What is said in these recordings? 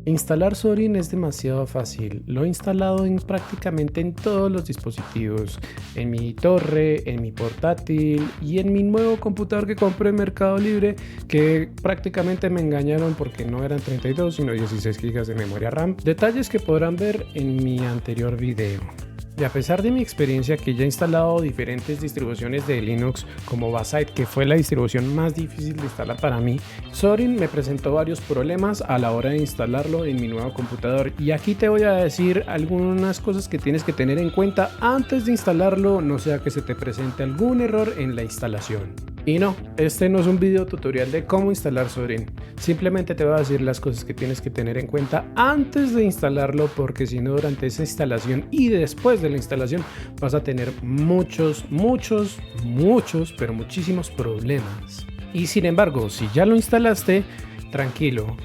Instalar Zorin es demasiado fácil. Lo he instalado prácticamente en todos los dispositivos. En mi torre, en mi portátil y en mi nuevo computador que compré en Mercado Libre, que prácticamente me engañaron porque no eran 32 sino 16 GB de memoria RAM. Detalles que podrán ver en mi anterior video. Y a pesar de mi experiencia que ya he instalado diferentes distribuciones de Linux como Basite, que fue la distribución más difícil de instalar para mí, Zorin me presentó varios problemas a la hora de instalarlo en mi nuevo computador. Y aquí te voy a decir algunas cosas que tienes que tener en cuenta antes de instalarlo, no sea que se te presente algún error en la instalación. Y no, este no es un video tutorial de cómo instalar Zorin. Simplemente te voy a decir las cosas que tienes que tener en cuenta antes de instalarlo, porque si no, durante esa instalación y después de la instalación vas a tener muchos, pero muchísimos problemas. Y sin embargo, si ya lo instalaste, tranquilo.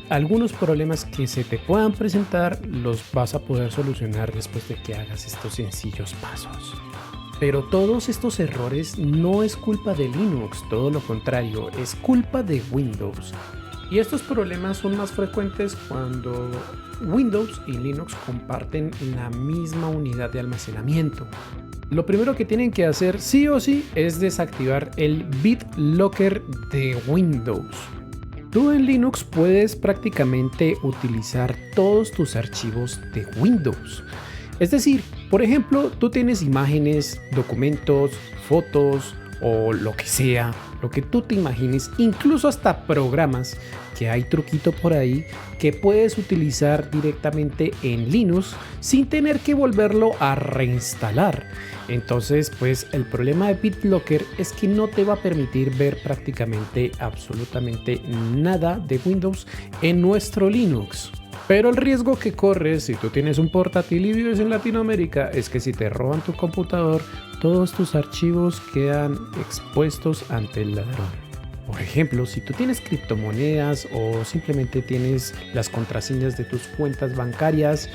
Algunos problemas que se te puedan presentar los vas a poder solucionar después de que hagas estos sencillos pasos. Pero todos estos errores no es culpa de Linux, todo lo contrario, es culpa de Windows. Y estos problemas son más frecuentes cuando Windows y Linux comparten la misma unidad de almacenamiento. Lo primero que tienen que hacer sí o sí es desactivar el BitLocker de Windows. Tú en Linux puedes prácticamente utilizar todos tus archivos de Windows. Es decir, por ejemplo, tú tienes imágenes, documentos, fotos o lo que sea, lo que tú te imagines, incluso hasta programas, que hay truquito por ahí, que puedes utilizar directamente en Linux sin tener que volverlo a reinstalar. Entonces, pues el problema de BitLocker es que no te va a permitir ver prácticamente absolutamente nada de Windows en nuestro Linux. Pero el riesgo que corres si tú tienes un portátil y vives en Latinoamérica es que si te roban tu computador, todos tus archivos quedan expuestos ante el ladrón. Por ejemplo, si tú tienes criptomonedas o simplemente tienes las contraseñas de tus cuentas bancarias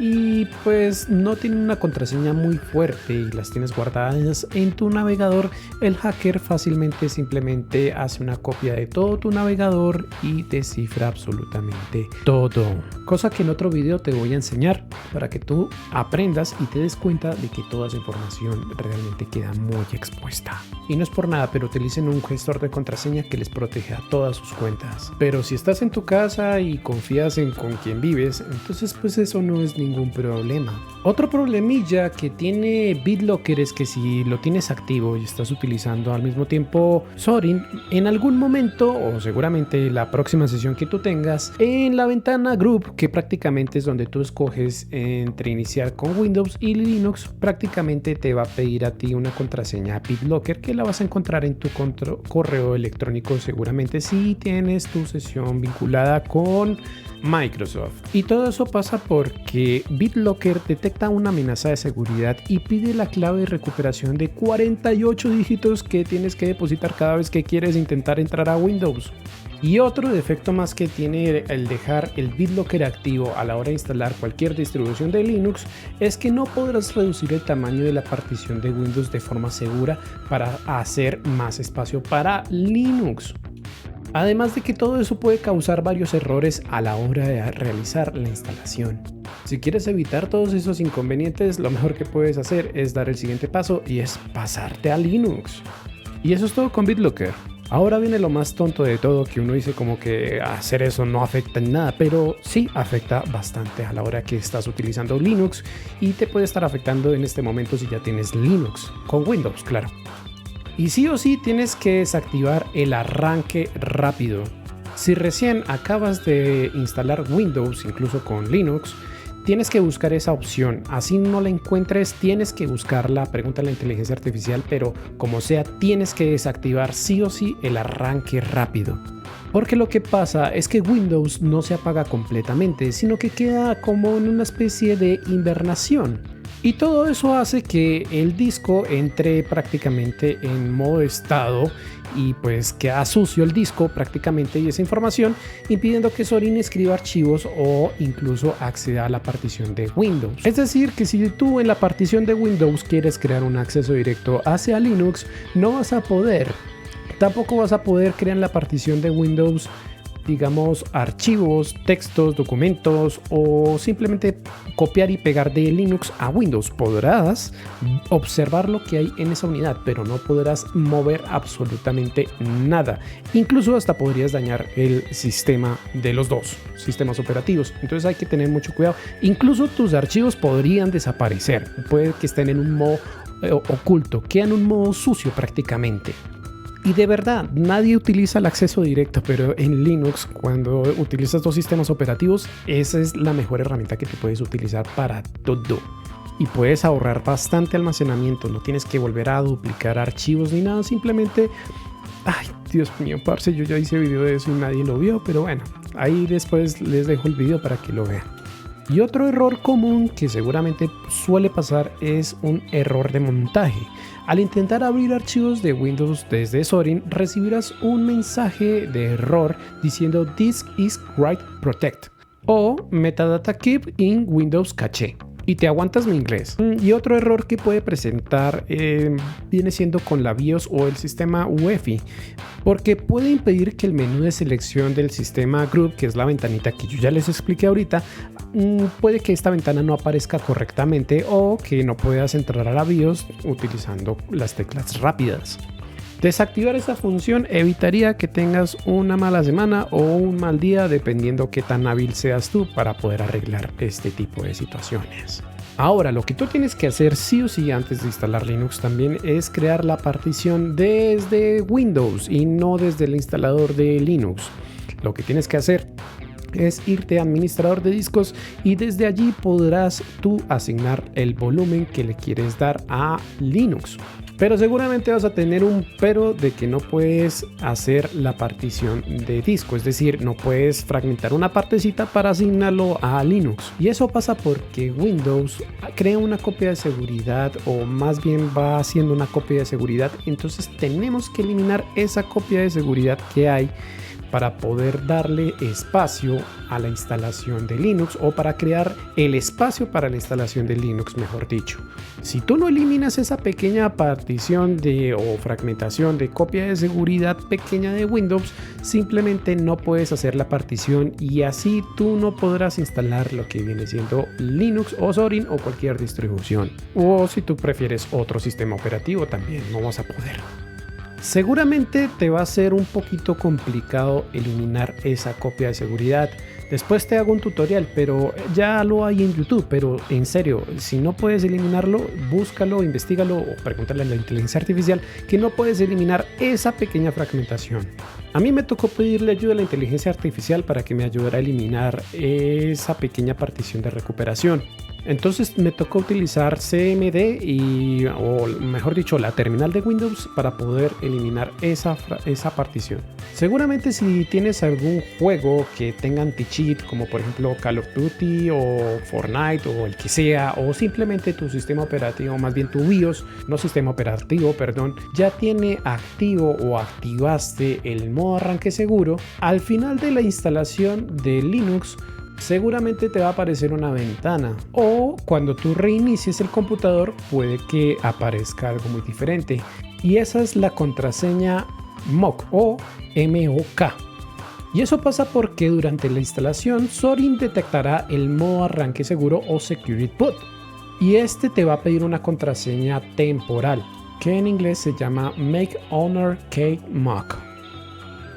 y pues no tienen una contraseña muy fuerte y las tienes guardadas en tu navegador, el hacker fácilmente simplemente hace una copia de todo tu navegador y descifra absolutamente todo. Cosa que en otro video te voy a enseñar para que tú aprendas y te des cuenta de que toda esa información realmente queda muy expuesta. Y no es por nada, pero utilicen un gestor de contraseña que les protege a todas sus cuentas. Pero si estás en tu casa y confías en con quien vives, entonces pues eso no es ningún problema. Otro problemilla que tiene BitLocker es que si lo tienes activo y estás utilizando al mismo tiempo Zorin, en algún momento o seguramente la próxima sesión que tú tengas, en la ventana Group, que prácticamente es donde tú escoges entre iniciar con Windows y Linux, prácticamente te va a pedir a ti una contraseña BitLocker que la vas a encontrar en tu correo electrónico seguramente si tienes tu sesión vinculada con Microsoft. Y todo eso pasa porque BitLocker detecta una amenaza de seguridad y pide la clave de recuperación de 48 dígitos que tienes que depositar cada vez que quieres intentar entrar a Windows. Y otro defecto más que tiene el dejar el BitLocker activo a la hora de instalar cualquier distribución de Linux es que no podrás reducir el tamaño de la partición de Windows de forma segura para hacer más espacio para Linux. Además de que todo eso puede causar varios errores a la hora de realizar la instalación. Si quieres evitar todos esos inconvenientes, lo mejor que puedes hacer es dar el siguiente paso y es pasarte a Linux. Y eso es todo con BitLocker. Ahora viene lo más tonto de todo, que uno dice como que hacer eso no afecta en nada, pero sí afecta bastante a la hora que estás utilizando Linux y te puede estar afectando en este momento si ya tienes Linux, con Windows, claro. Y sí o sí tienes que desactivar el arranque rápido. Si recién acabas de instalar Windows, incluso con Linux, tienes que buscar esa opción. Así no la encuentres, tienes que buscarla, pregúntale a la inteligencia artificial, pero como sea, tienes que desactivar sí o sí el arranque rápido. Porque lo que pasa es que Windows no se apaga completamente, sino que queda como en una especie de hibernación. Y todo eso hace que el disco entre prácticamente en modo estado y pues queda sucio el disco prácticamente y esa información, impidiendo que Zorin escriba archivos o incluso acceda a la partición de Windows. Es decir, que si tú en la partición de Windows quieres crear un acceso directo hacia Linux, no vas a poder. Tampoco vas a poder crear en la partición de Windows digamos, archivos, textos, documentos o simplemente copiar y pegar de Linux a Windows. Podrás observar lo que hay en esa unidad, pero no podrás mover absolutamente nada. Incluso hasta podrías dañar el sistema de los dos sistemas operativos. Entonces hay que tener mucho cuidado. Incluso tus archivos podrían desaparecer. Puede que estén en un modo oculto, quedan en un modo sucio prácticamente. Y de verdad, nadie utiliza el acceso directo, pero en Linux, cuando utilizas dos sistemas operativos, esa es la mejor herramienta que te puedes utilizar para todo. Y puedes ahorrar bastante almacenamiento, no tienes que volver a duplicar archivos ni nada, simplemente... Ay, Dios mío, parce, yo ya hice video de eso y nadie lo vio, pero bueno, ahí después les dejo el video para que lo vean. Y otro error común que seguramente suele pasar es un error de montaje. Al intentar abrir archivos de Windows desde Zorin, recibirás un mensaje de error diciendo Disk is write protect o Metadata keep in Windows cache. Y te aguantas mi inglés. Y otro error que puede presentar viene siendo con la BIOS o el sistema UEFI, porque puede impedir que el menú de selección del sistema Group, que es la ventanita que yo ya les expliqué ahorita, puede que esta ventana no aparezca correctamente o que no puedas entrar a la BIOS utilizando las teclas rápidas. Desactivar esta función evitaría que tengas una mala semana o un mal día, dependiendo qué tan hábil seas tú para poder arreglar este tipo de situaciones. Ahora, lo que tú tienes que hacer sí o sí antes de instalar Linux también es crear la partición desde Windows y no desde el instalador de Linux. Lo que tienes que hacer es irte a administrador de discos y desde allí podrás tú asignar el volumen que le quieres dar a Linux. Pero seguramente vas a tener un pero de que no puedes hacer la partición de disco, es decir, no puedes fragmentar una partecita para asignarlo a Linux. Y eso pasa porque Windows crea una copia de seguridad, o más bien va haciendo una copia de seguridad. Entonces tenemos que eliminar esa copia de seguridad que hay para poder darle espacio a la instalación de Linux, o para crear el espacio para la instalación de Linux, mejor dicho. Si tú no eliminas esa pequeña partición o fragmentación de copia de seguridad pequeña de Windows, simplemente no puedes hacer la partición y así tú no podrás instalar lo que viene siendo Linux o Zorin o cualquier distribución. O si tú prefieres otro sistema operativo, también no vas a poder. Seguramente te va a ser un poquito complicado eliminar esa copia de seguridad. Después te hago un tutorial, pero ya lo hay en YouTube. Pero en serio, si no puedes eliminarlo, búscalo, investígalo o pregúntale a la inteligencia artificial que no puedes eliminar esa pequeña fragmentación. A mí me tocó pedirle ayuda a la inteligencia artificial para que me ayudara a eliminar esa pequeña partición de recuperación. Entonces me tocó utilizar CMD o mejor dicho, la terminal de Windows para poder eliminar esa partición. Seguramente si tienes algún juego que tenga anti-cheat, como por ejemplo Call of Duty o Fortnite o el que sea, o simplemente tu sistema operativo, más bien tu BIOS, no sistema operativo, perdón, ya tiene activo o activaste el modo arranque seguro, al final de la instalación de Linux seguramente te va a aparecer una ventana, o cuando tú reinicies el computador puede que aparezca algo muy diferente, y esa es la contraseña MOC o MOK. Y eso pasa porque durante la instalación Zorin detectará el modo arranque seguro o Security Boot, y este te va a pedir una contraseña temporal que en inglés se llama Make Honor Key MOC.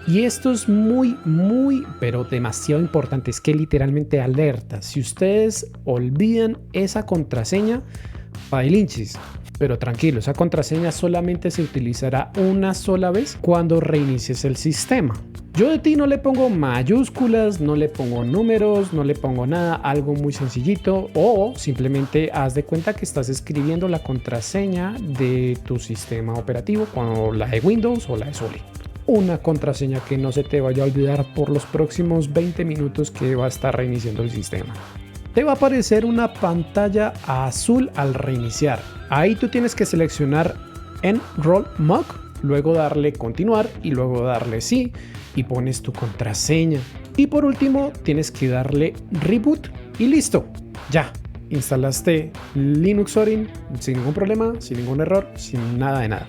Y esto es muy, pero demasiado importante. Es que literalmente alerta. Si ustedes olvidan esa contraseña, bailinchis. Pero tranquilo, esa contraseña solamente se utilizará una sola vez cuando reinicies el sistema. Yo de ti no le pongo mayúsculas, no le pongo números, no le pongo nada, algo muy sencillito. O simplemente haz de cuenta que estás escribiendo la contraseña de tu sistema operativo, como la de Windows o la de Zorin. Una contraseña que no se te vaya a olvidar por los próximos 20 minutos que va a estar reiniciando el sistema. Te va a aparecer una pantalla azul al reiniciar. Ahí tú tienes que seleccionar Enroll MOC, luego darle continuar y luego darle sí y pones tu contraseña. Y por último tienes que darle reboot y listo. Ya instalaste Linux Zorin sin ningún problema, sin ningún error, sin nada de nada.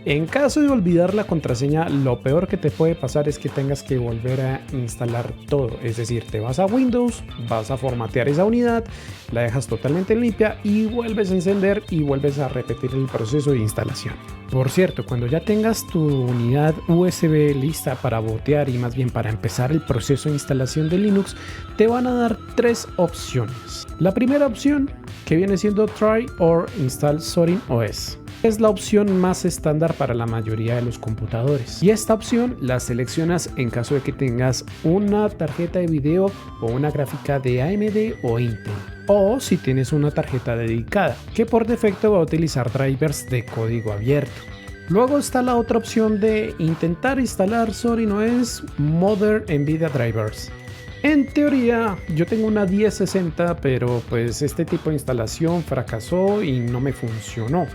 En caso de olvidar la contraseña, lo peor que te puede pasar es que tengas que volver a instalar todo. Es decir, te vas a Windows, vas a formatear esa unidad, la dejas totalmente limpia y vuelves a encender y vuelves a repetir el proceso de instalación. Por cierto, cuando ya tengas tu unidad USB lista para botear y más bien para empezar el proceso de instalación de Linux, te van a dar tres opciones. La primera opción, que viene siendo Try or Install Zorin OS. Es la opción más estándar para la mayoría de los computadores. Y esta opción la seleccionas en caso de que tengas una tarjeta de video o una gráfica de AMD o Intel. O si tienes una tarjeta dedicada, que por defecto va a utilizar drivers de código abierto. Luego está la otra opción de intentar instalar Zorin OS Modern NVIDIA Drivers. En teoría, yo tengo una 1060, pero pues este tipo de instalación fracasó y no me funcionó.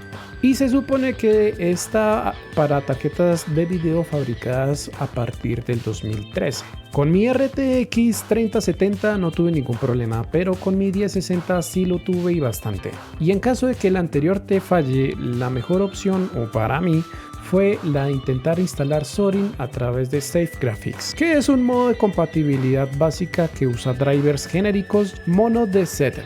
Y se supone que está para tarjetas de video fabricadas a partir del 2013. Con mi RTX 3070 no tuve ningún problema, pero con mi 1060 sí lo tuve y bastante. Y en caso de que el anterior te falle, la mejor opción, o para mí, fue la de intentar instalar Zorin a través de SafeGraphics, que es un modo de compatibilidad básica que usa drivers genéricos mono de Z.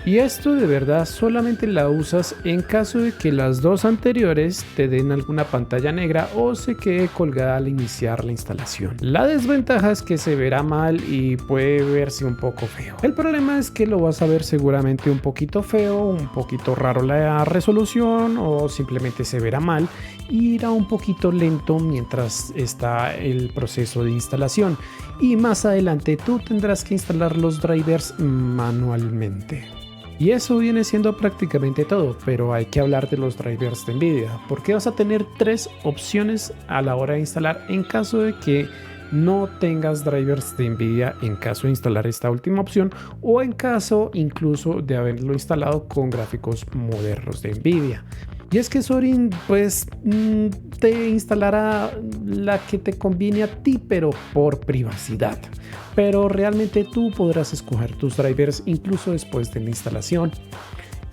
Y esto de verdad solamente la usas en caso de que las dos anteriores te den alguna pantalla negra o se quede colgada al iniciar la instalación. La desventaja es que se verá mal y puede verse un poco feo. El problema es que lo vas a ver seguramente un poquito feo, un poquito raro la resolución o simplemente se verá mal y irá un poquito lento mientras está el proceso de instalación. Y más adelante tú tendrás que instalar los drivers manualmente. Y eso viene siendo prácticamente todo, pero hay que hablar de los drivers de NVIDIA, porque vas a tener tres opciones a la hora de instalar en caso de que no tengas drivers de NVIDIA en caso de instalar esta última opción o en caso incluso de haberlo instalado con gráficos modernos de NVIDIA. Y es que Zorin pues te instalará la que te conviene a ti, pero por privacidad. Pero realmente tú podrás escoger tus drivers incluso después de la instalación.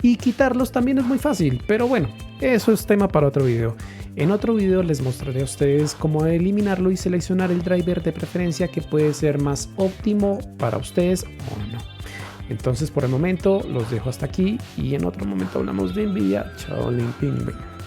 Y quitarlos también es muy fácil, pero bueno, eso es tema para otro video. En otro video les mostraré a ustedes cómo eliminarlo y seleccionar el driver de preferencia que puede ser más óptimo para ustedes o no. Entonces por el momento los dejo hasta aquí y en otro momento hablamos de NVIDIA. Chao, Limping.